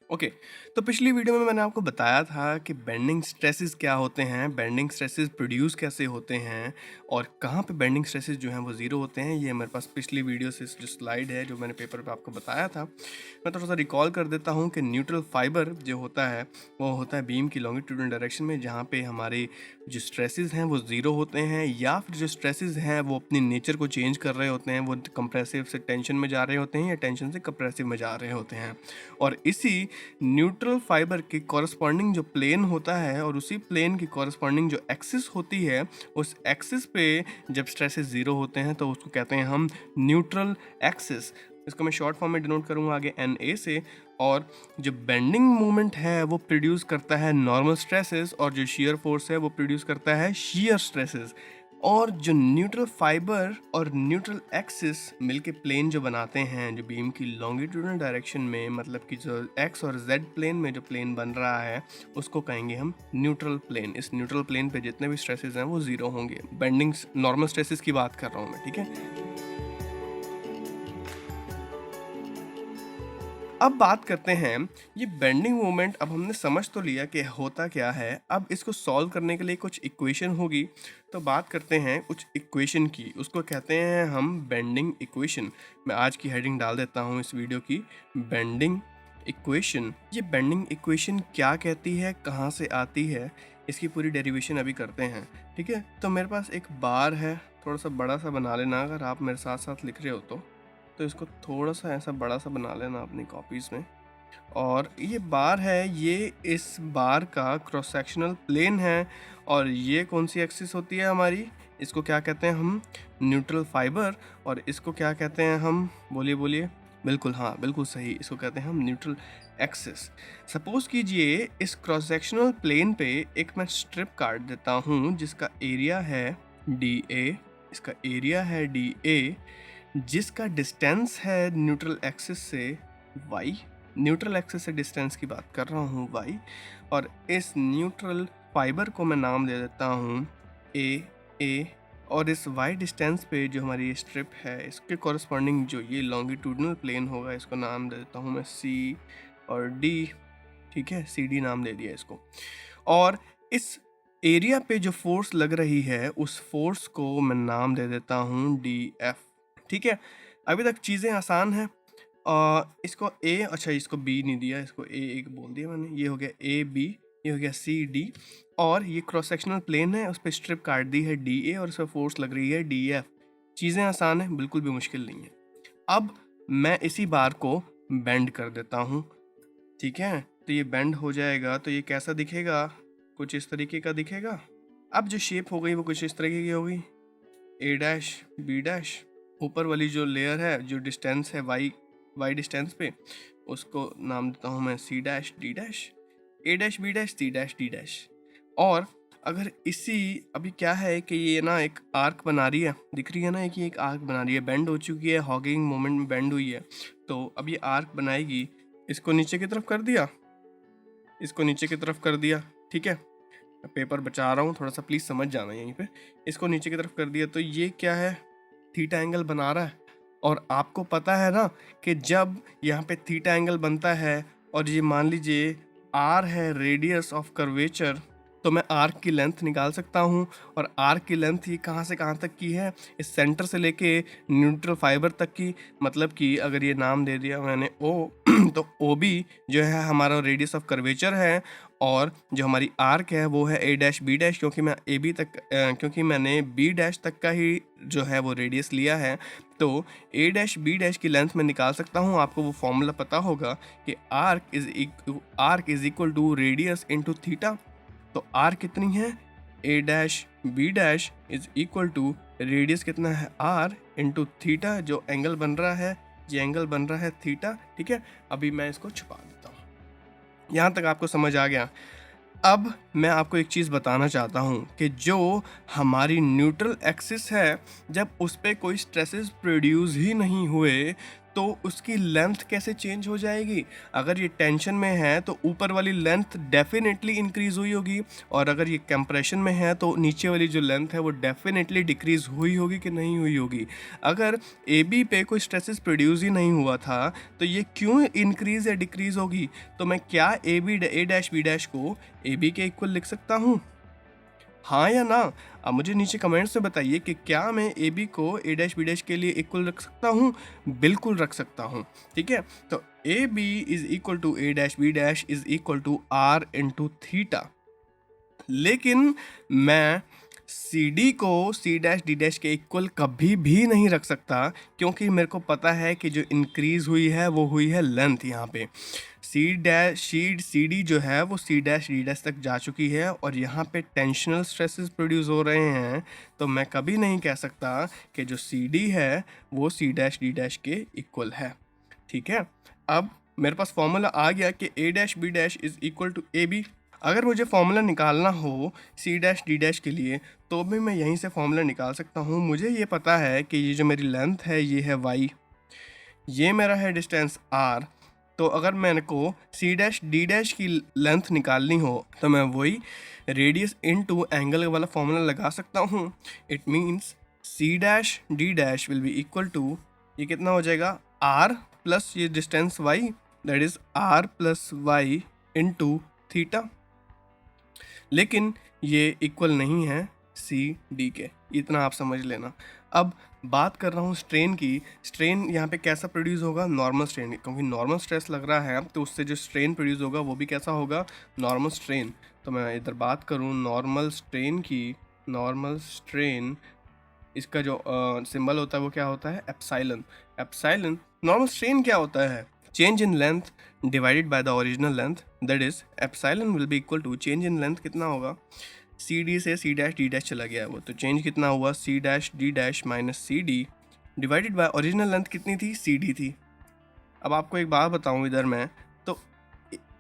Okay. तो पिछली video में मैंने आपको बताया था कि बेंडिंग स्ट्रेसेस क्या होते हैं, बेंडिंग स्ट्रेसेस प्रोड्यूस कैसे होते हैं और कहाँ पे बेंडिंग स्ट्रेसेस जो हैं वो ज़ीरो होते हैं। ये मेरे पास पिछली वीडियो से जो स्लाइड है जो मैंने पेपर पे आपको बताया था, मैं थोड़ा सा रिकॉल कर देता हूँ कि न्यूट्रल फाइबर जो होता है वो होता है बीम की लॉन्गिट्यूडनल डायरेक्शन में, जहाँ पे हमारे जो स्ट्रेसेस हैं वो ज़ीरो होते हैं, या फिर जो स्ट्रेसेस हैं वो अपनी नेचर को चेंज कर रहे होते हैं, वो कंप्रेसिव से टेंशन में जा रहे होते हैं या टेंशन से कंप्रेसिव में जा रहे होते हैं। और इसी न्यूट्रल फाइबर के कॉरस्पॉन्डिंग जो प्लेन होता है और उसी प्लेन की कॉरस्पॉन्डिंग जो एक्सिस होती है, उस एक्सिस पे जब स्ट्रेसेस ज़ीरो होते हैं तो उसको कहते हैं हम न्यूट्रल एक्सिस। इसको मैं शॉर्ट फॉर्म में डिनोट करूँगा आगे NA से। और जो बेंडिंग मोमेंट है वो प्रोड्यूस करता है नॉर्मल स्ट्रेसेस, और जो शियर फोर्स है वो प्रोड्यूस करता है शियर स्ट्रेसेस। और जो न्यूट्रल फाइबर और न्यूट्रल एक्सिस मिलके प्लेन जो बनाते हैं जो बीम की लॉन्गिट्यूडनल डायरेक्शन में, मतलब कि जो एक्स और जेड प्लेन में जो प्लेन बन रहा है उसको कहेंगे हम न्यूट्रल प्लेन। इस न्यूट्रल प्लेन पे जितने भी स्ट्रेसेस हैं वो ज़ीरो होंगे। बेंडिंग नॉर्मल स्ट्रेसेस की बात कर रहा हूँ मैं, ठीक है। अब बात करते हैं ये बेंडिंग मोमेंट। अब हमने समझ तो लिया कि होता क्या है, अब इसको सॉल्व करने के लिए कुछ इक्वेशन होगी। तो बात करते हैं कुछ इक्वेशन की, उसको कहते हैं हम बेंडिंग इक्वेशन। मैं आज की हेडिंग डाल देता हूँ इस वीडियो की, बेंडिंग इक्वेशन। ये बेंडिंग इक्वेशन क्या कहती है, कहाँ से आती है, इसकी पूरी डेरिवेशन अभी करते हैं, ठीक है। तो मेरे पास एक बार है, थोड़ा सा बड़ा सा बना लेना अगर आप मेरे साथ साथ लिख रहे हो तो इसको थोड़ा सा ऐसा बड़ा सा बना लेना अपनी कॉपीज़ में। और ये बार है, ये इस बार का क्रॉस सेक्शनल प्लेन है। और ये कौन सी एक्सिस होती है हमारी, इसको क्या कहते हैं हम, न्यूट्रल फाइबर। और इसको क्या कहते हैं हम, बोलिए बोलिए। बिल्कुल, हाँ बिल्कुल सही, इसको कहते हैं हम न्यूट्रल एक्सिस। सपोज कीजिए इस क्रॉस सेक्शनल प्लेन पे एक मैं स्ट्रिप काट देता हूँ जिसका एरिया है DA, इसका एरिया है DA, जिसका डिस्टेंस है न्यूट्रल एक्सिस से y, न्यूट्रल एक्सिस से डिस्टेंस की बात कर रहा हूँ y। और इस न्यूट्रल फाइबर को मैं नाम दे देता हूँ A। और इस y डिस्टेंस पे जो हमारी स्ट्रिप है इसके कॉरस्पॉन्डिंग जो ये लॉन्गिट्यूडनल प्लेन होगा इसको नाम दे देता हूँ मैं C और D, ठीक है, CD नाम दे दिया इसको। और इस एरिया पे जो फोर्स लग रही है उस फोर्स को मैं नाम दे देता हूँ DF, ठीक है। अभी तक चीज़ें आसान हैं। इसको A, अच्छा इसको B नहीं दिया, इसको A एक बोल दिया मैंने। ये हो गया AB, ये हो गया CD। और ये क्रॉस सेक्शनल प्लेन है, उस पर स्ट्रिप काट दी है DA और उस पर फोर्स लग रही है DF। चीज़ें आसान है, बिल्कुल भी मुश्किल नहीं है। अब मैं इसी बार को बेंड कर देता हूँ, ठीक है। तो ये बेंड हो जाएगा तो ये कैसा दिखेगा, कुछ इस तरीके का दिखेगा। अब जो शेप हो गई वो कुछ इस तरीके की होगी, A' B'। ऊपर वाली जो लेयर है, जो डिस्टेंस है y डिस्टेंस पे, उसको नाम देता हूँ मैं C' D', A' B' C' D'। और अगर इसी, अभी क्या है कि ये ना एक आर्क बना रही है, दिख रही है ना कि एक आर्क बना रही है, बेंड हो चुकी है, हॉगिंग मोमेंट में बेंड हुई है। तो अब ये आर्क बनाएगी, इसको नीचे की तरफ कर दिया, इसको नीचे की तरफ कर दिया, ठीक है। पेपर बचा रहा हूँ, थोड़ा सा प्लीज़ समझ जाना यहीं पे। इसको नीचे की तरफ कर दिया तो ये क्या है, थीटा एंगल बना रहा है। और आपको पता है ना कि जब यहाँ पे थीटा एंगल बनता है और ये मान लीजिए R है रेडियस ऑफ कर्वेचर, तो मैं आर्क की लेंथ निकाल सकता हूँ। और आर्क की लेंथ ये कहाँ से कहाँ तक की है, इस सेंटर से लेके न्यूट्रल फाइबर तक की। मतलब कि अगर ये नाम दे दिया मैंने O तो OB जो है हमारा रेडियस ऑफ कर्वेचर है। और जो हमारी आर्क है वो है A' B', क्योंकि मैंने B' तक का ही जो है वो रेडियस लिया है। तो A' B' की लेंथ में निकाल सकता हूँ। आपको वो फॉर्मूला पता होगा कि arc is equal to radius into theta. तो R कितनी है, A' B' is equal to radius कितना है R इंटू थीटा, जो एंगल बन रहा है, ये एंगल बन रहा है थीटा, ठीक है। अभी मैं इसको छुपा देता हूँ। यहाँ तक आपको समझ आ गया। अब मैं आपको एक चीज़ बताना चाहता हूँ कि जो हमारी न्यूट्रल एक्सिस है, जब उस पर कोई स्ट्रेसेस प्रोड्यूस ही नहीं हुए तो उसकी लेंथ कैसे चेंज हो जाएगी? अगर ये टेंशन में है तो ऊपर वाली लेंथ डेफिनेटली इंक्रीज हुई होगी, और अगर ये कंप्रेशन में है तो नीचे वाली जो लेंथ है वो डेफिनेटली डिक्रीज हुई होगी कि नहीं हुई होगी। अगर ए बी पे कोई स्ट्रेसेस प्रोड्यूस ही नहीं हुआ था तो ये क्यों इंक्रीज या डिक्रीज होगी? तो मैं क्या ए डैश बी डैश को ए बी के इक्वल लिख सकता हूँ? हाँ या ना? अब मुझे नीचे कमेंट्स में बताइए कि क्या मैं ए बी को ए डैश बी डैश के लिए इक्वल रख सकता हूँ? बिल्कुल रख सकता हूँ। ठीक है, तो A B is equal to A dash B dash is equal to R into theta. लेकिन मैं सी डी को सी डैश डी डैश के इक्वल कभी भी नहीं रख सकता, क्योंकि मेरे को पता है कि जो इंक्रीज हुई है वो हुई है लेंथ। यहाँ पे सी डी जो है वो सी डैश डी डैश तक जा चुकी है और यहाँ पे टेंशनल स्ट्रेसेस प्रोड्यूस हो रहे हैं, तो मैं कभी नहीं कह सकता कि जो सी डी है वो सी डैश डी डैश के इक्वल है। ठीक है, अब मेरे पास फॉर्मूला आ गया कि A dash B dash is equal to A B. अगर मुझे फॉर्मूला निकालना हो सी डैश डी डैश के लिए तो भी मैं यहीं से फॉर्मूला निकाल सकता हूँ। मुझे ये पता है कि ये जो मेरी लेंथ है ये है y, ये मेरा है डिस्टेंस r। तो अगर मेरे को सी डैश डी डैश की लेंथ निकालनी हो तो मैं वही रेडियस इनटू एंगल वाला फॉर्मूला लगा सकता हूँ। It means C dash D dash will be equal to, ये कितना हो जाएगा, r प्लस ये distance y, that is r plus y into theta. लेकिन ये इक्वल नहीं है सी डी के, इतना आप समझ लेना। अब बात कर रहा हूँ स्ट्रेन की। स्ट्रेन यहाँ पे कैसा प्रोड्यूस होगा? नॉर्मल स्ट्रेन, क्योंकि नॉर्मल स्ट्रेस लग रहा है तो उससे जो स्ट्रेन प्रोड्यूस होगा वो भी कैसा होगा? Normal strain. तो मैं इधर बात करूँ नॉर्मल स्ट्रेन की, नॉर्मल स्ट्रेन इसका जो सिंबल होता है वो क्या होता है? एप्सिलॉन। एप्सिलॉन नॉर्मल स्ट्रेन क्या होता है? Change in length divided by the original length, that is epsilon will be equal to change in length कितना होगा? सी डी से सी डैश डी डैश चला गया है वो, तो चेंज कितना हुआ? C dash D dash minus C D divided by original length कितनी थी? सी डी थी। अब आपको एक बात बताऊँ इधर मैं, तो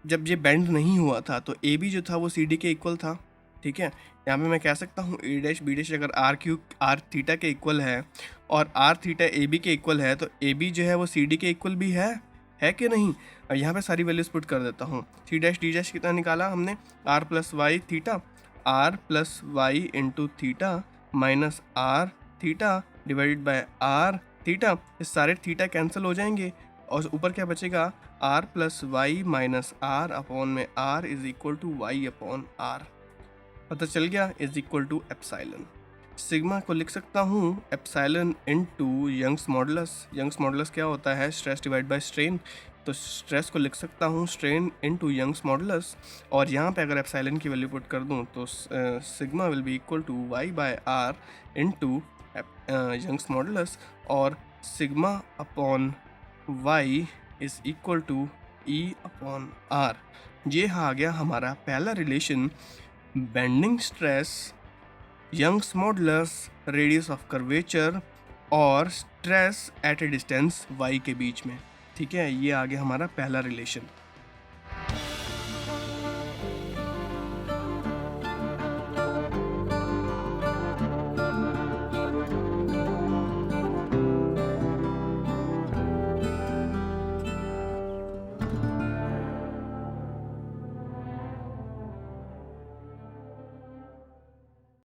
जब ये बेंड नहीं हुआ था तो ए बी जो था वो सी डी के इक्वल था। ठीक है, यहाँ पे मैं कह सकता हूँ ए डैश बी डैश अगर आर थीटा के इक्वल है और आर थीटा ए बी के इक्वल है तो ए बी जो है वो सी डी के इक्वल भी है कि नहीं? और यहाँ पे सारी वैल्यूज पुट कर देता हूँ। सी डैश डी डैश कितना निकाला हमने? R plus Y theta, R plus Y into theta minus R theta divided by R theta. ये सारे थीटा कैंसिल हो जाएंगे और ऊपर क्या बचेगा? R plus Y minus R upon में R is equal to Y upon R. पता चल गया, is equal to epsilon. Sigma को लिख सकता हूँ epsilon into Young's modulus. Young's modulus क्या होता है? Stress divide by strain. तो स्ट्रेस को लिख सकता हूँ स्ट्रेन इनटू यंग्स मॉडुलस, और यहाँ पे अगर एप्सिलॉन की वैल्यू पुट कर दूँ तो sigma will be equal to Y by R into Young's modulus, और sigma upon Y is equal to E upon R. ये आ गया हमारा पहला relation, bending stress, Young's modulus, radius of curvature और stress at a distance y के बीच में। ठीक है, ये आ गया हमारा पहला रिलेशन।